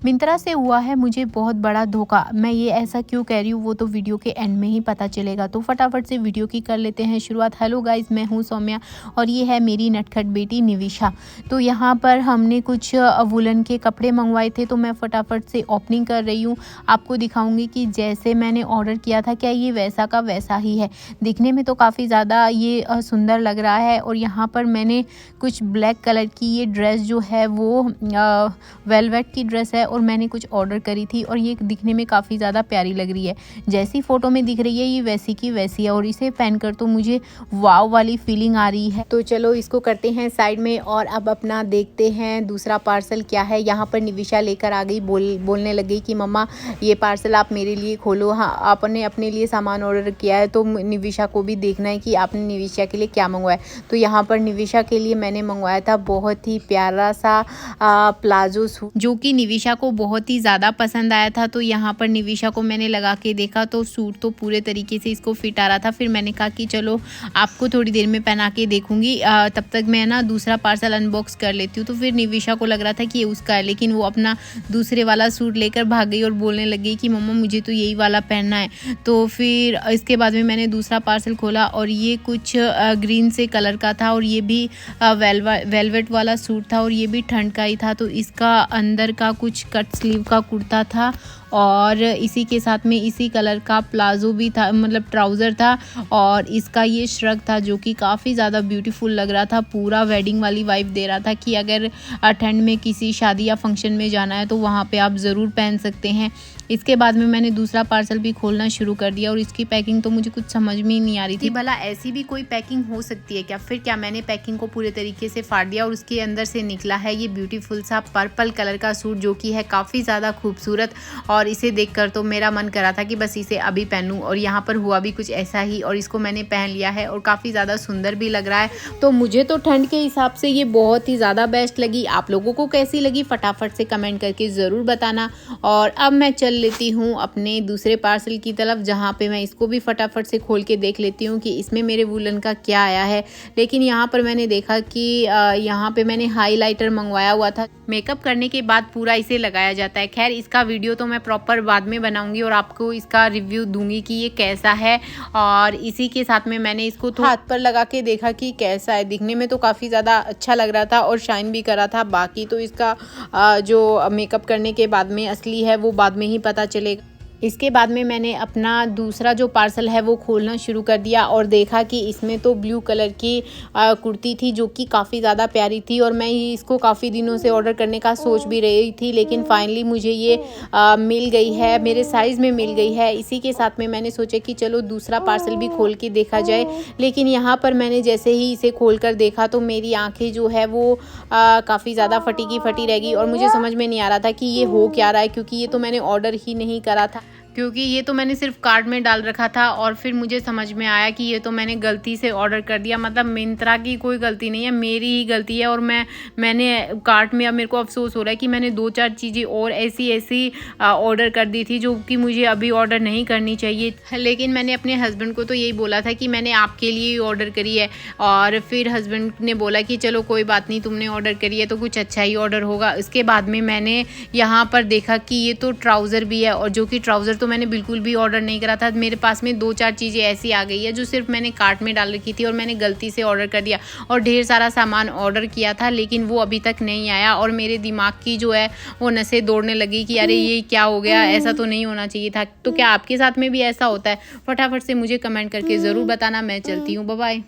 मिंत्रा से हुआ है मुझे बहुत बड़ा धोखा। मैं ये ऐसा क्यों कह रही हूँ वो तो वीडियो के एंड में ही पता चलेगा। तो फटाफट से वीडियो की कर लेते हैं शुरुआत। हेलो गाइस, मैं हूँ सौम्या और ये है मेरी नटखट बेटी निविशा। तो यहाँ पर हमने कुछ वुलन के कपड़े मंगवाए थे, तो मैं फटाफट से ओपनिंग कर रही हूँ। आपको दिखाऊंगी कि जैसे मैंने ऑर्डर किया था क्या ये वैसा का वैसा ही है। दिखने में तो काफ़ी ज़्यादा ये सुंदर लग रहा है। और यहाँ पर मैंने कुछ ब्लैक कलर की ये ड्रेस जो है वो वेलवेट की ड्रेस है और मैंने कुछ ऑर्डर करी थी और ये दिखने में काफ़ी ज़्यादा प्यारी लग रही है। जैसी फ़ोटो में दिख रही है ये वैसी की वैसी है और इसे पहनकर तो मुझे वाव वाली फीलिंग आ रही है। तो चलो इसको करते हैं साइड में और अब अपना देखते हैं दूसरा पार्सल क्या है। यहाँ पर निविशा लेकर आ गई, बोलने लगी कि मम्मा ये पार्सल आप मेरे लिए खोलो। हाँ, आपने अपने लिए सामान ऑर्डर किया है तो निविशा को भी देखना है कि आपने निविशा के लिए क्या मंगवाया। तो यहाँ पर निविशा के लिए मैंने मंगवाया था बहुत ही प्यारा सा प्लाजो सूट जो कि निविशा को बहुत ही ज़्यादा पसंद आया था। तो यहाँ पर निविशा को मैंने लगा के देखा तो सूट तो पूरे तरीके से इसको फिट आ रहा था। फिर मैंने कहा कि चलो आपको थोड़ी देर में पहना के देखूंगी, तब तक मैं ना दूसरा पार्सल अनबॉक्स कर लेती हूँ। तो फिर निविशा को लग रहा था कि ये उसका है, लेकिन वो अपना दूसरे वाला सूट लेकर भाग गई और बोलने लग गई कि मम्मा मुझे तो यही वाला पहनना है। तो फिर इसके बाद में मैंने दूसरा पार्सल खोला और ये कुछ ग्रीन से कलर का था और ये भी वेलवेट वाला सूट था और ये भी ठंड का ही था। तो इसका अंदर का कुछ कट स्लीव का कुर्ता था और इसी के साथ में इसी कलर का प्लाजो भी था, मतलब ट्राउज़र था और इसका ये श्रग था जो कि काफ़ी ज़्यादा ब्यूटीफुल लग रहा था। पूरा वेडिंग वाली वाइब दे रहा था कि अगर ठंड में किसी शादी या फंक्शन में जाना है तो वहाँ पे आप ज़रूर पहन सकते हैं। इसके बाद में मैंने दूसरा पार्सल भी खोलना शुरू कर दिया और इसकी पैकिंग तो मुझे कुछ समझ में ही नहीं आ रही थी। भला ऐसी भी कोई पैकिंग हो सकती है क्या? फिर क्या मैंने पैकिंग को पूरे तरीके से फाड़ दिया और उसके अंदर से निकला है ये ब्यूटीफुल सा पर्पल कलर का सूट जो कि है काफ़ी ज़्यादा खूबसूरत। और इसे देखकर तो मेरा मन करा था कि बस इसे अभी पहनूं और यहाँ पर हुआ भी कुछ ऐसा ही और इसको मैंने पहन लिया है और काफ़ी ज़्यादा सुंदर भी लग रहा है। तो मुझे तो ठंड के हिसाब से ये बहुत ही ज़्यादा बेस्ट लगी। आप लोगों को कैसी लगी फटाफट से कमेंट करके ज़रूर बताना। और अब मैं चल लेती हूँ अपने दूसरे पार्सल की तरफ, जहाँ पे मैं इसको भी फटाफट से खोल के देख लेती हूँ कि इसमें मेरे वुलन का क्या आया है। लेकिन यहाँ पर मैंने देखा कि यहाँ पे मैंने हाईलाइटर मंगवाया हुआ था। मेकअप करने के बाद पूरा इसे लगाया जाता है। खैर इसका वीडियो तो मैं प्रॉपर बाद में बनाऊंगी और आपको इसका रिव्यू दूंगी कि ये कैसा है। और इसी के साथ में मैंने इसको हाथ पर लगा के देखा कि कैसा है। दिखने में तो काफ़ी ज़्यादा अच्छा लग रहा था और शाइन भी कर रहा था। बाकी तो इसका जो मेकअप करने के बाद में असली है वो बाद में ही पता चलेगा। इसके बाद में मैंने अपना दूसरा जो पार्सल है वो खोलना शुरू कर दिया और देखा कि इसमें तो ब्लू कलर की कुर्ती थी जो कि काफ़ी ज़्यादा प्यारी थी और मैं इसको काफ़ी दिनों से ऑर्डर करने का सोच भी रही थी, लेकिन फाइनली मुझे ये मिल गई है, मेरे साइज़ में मिल गई है। इसी के साथ में मैंने सोचा कि चलो दूसरा पार्सल भी खोल के देखा जाए। लेकिन यहाँ पर मैंने जैसे ही इसे खोल कर देखा तो मेरी आँखें जो है वो काफ़ी ज़्यादा फटी की फटी रह गई और मुझे समझ में नहीं आ रहा था कि ये हो क्या रहा है, क्योंकि ये तो मैंने ऑर्डर ही नहीं करा था, क्योंकि ये तो मैंने सिर्फ कार्ट में डाल रखा था। और फिर मुझे समझ में आया कि ये तो मैंने गलती से ऑर्डर कर दिया। मतलब मिंत्रा की कोई गलती नहीं है, मेरी ही गलती है। और मैंने कार्ट में, अब मेरे को अफसोस हो रहा है कि मैंने 2-4 चीज़ें और ऐसी ऑर्डर कर दी थी जो कि मुझे अभी ऑर्डर नहीं करनी चाहिए। लेकिन मैंने अपने हस्बैंड को तो यही बोला था कि मैंने आपके लिए ही ऑर्डर करी है। और फिर हस्बैंड ने बोला कि चलो कोई बात नहीं, तुमने ऑर्डर करी है तो कुछ अच्छा ही ऑर्डर होगा। इसके बाद में मैंने यहाँ पर देखा कि ये तो ट्राउज़र भी है और जो कि ट्राउज़र तो मैंने बिल्कुल भी ऑर्डर नहीं करा था। मेरे पास में 2-4 चीज़ें ऐसी आ गई है जो सिर्फ मैंने कार्ट में डाल रखी थी और मैंने गलती से ऑर्डर कर दिया और ढेर सारा सामान ऑर्डर किया था, लेकिन वो अभी तक नहीं आया। और मेरे दिमाग की जो है वो नसें दौड़ने लगी कि अरे ये क्या हो गया, ऐसा तो नहीं होना चाहिए था। तो क्या आपके साथ में भी ऐसा होता है? फटाफट से मुझे कमेंट करके ज़रूर बताना। मैं चलती हूँ, बाय बाय।